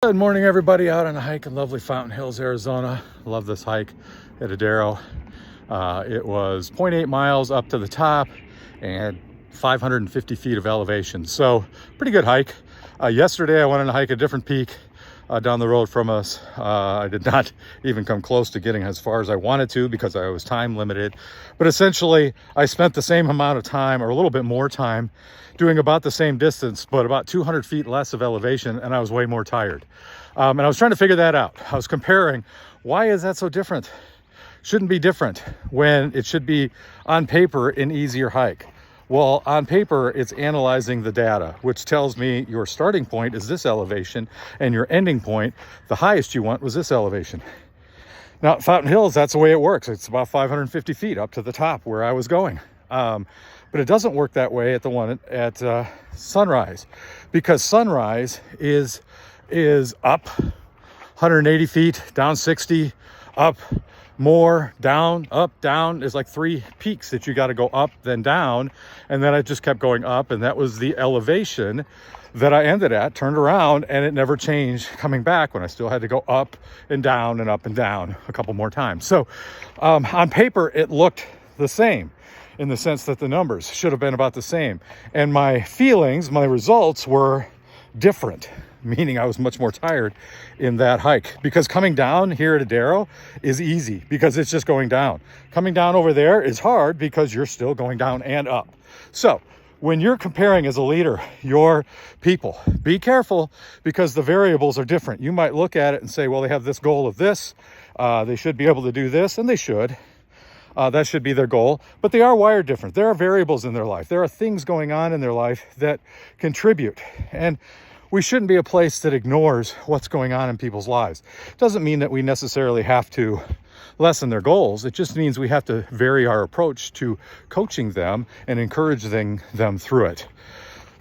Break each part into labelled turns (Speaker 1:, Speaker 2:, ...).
Speaker 1: Good morning, everybody, out on a hike in lovely Fountain Hills, Arizona. Love this hike at Adero. It was 0.8 miles up to the top and 550 feet of elevation. So pretty good hike. Yesterday I went on a hike a different peak down the road from us. I did not even come close to getting as far as I wanted to because I was time limited. But essentially I spent the same amount of time, or a little bit more time, doing about the same distance, but about 200 feet less of elevation, and I was way more tired. And I was trying to figure that out. I was comparing, why is that so different? Shouldn't be different when it should be on paper an easier hike. Well, on paper, it's analyzing the data, which tells me your starting point is this elevation and your ending point, the highest you want, was this elevation. Now, at Fountain Hills, that's the way it works. It's about 550 feet up to the top where I was going. But it doesn't work that way at the one at Sunrise, because Sunrise is up 180 feet, down 60, up more, down, up, down. There's like 3 peaks that you got to go up, then down, and then I just kept going up, and that was the elevation that I ended at, turned around, and it never changed coming back when I still had to go up and down and up and down a couple more times. So on paper, it looked the same in the sense that the numbers should have been about the same. And my feelings, my results were different, meaning I was much more tired in that hike, because coming down here at Adero is easy because it's just going down. Coming down over there is hard because you're still going down and up. So when you're comparing as a leader your people, be careful, because the variables are different. You might look at it and say, well, they have this goal of this, they should be able to do this, and they should. That should be their goal, but they are wired different. There are variables in their life. There are things going on in their life that contribute, and we shouldn't be a place that ignores what's going on in people's lives. It doesn't mean that we necessarily have to lessen their goals. It just means we have to vary our approach to coaching them and encouraging them through it.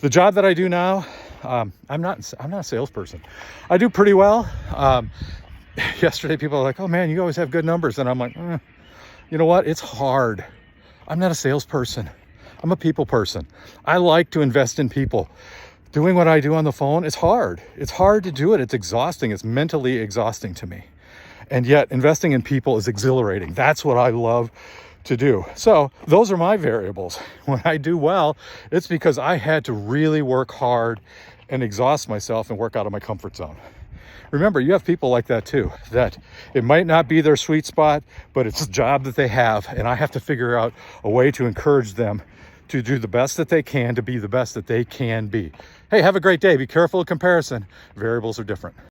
Speaker 1: The job that I do now, I'm not a salesperson. I do pretty well. Yesterday, people are like, "Oh man, you always have good numbers," and I'm like, you know what? It's hard. I'm not a salesperson. I'm a people person. I like to invest in people. Doing what I do on the phone is hard. It's hard to do it. It's exhausting. It's mentally exhausting to me. And yet investing in people is exhilarating. That's what I love to do. So those are my variables. When I do well, it's because I had to really work hard and exhaust myself and work out of my comfort zone. Remember, you have people like that too, that it might not be their sweet spot, but it's a job that they have, and I have to figure out a way to encourage them to do the best that they can, to be the best that they can be. Hey, have a great day. Be careful of comparison. Variables are different.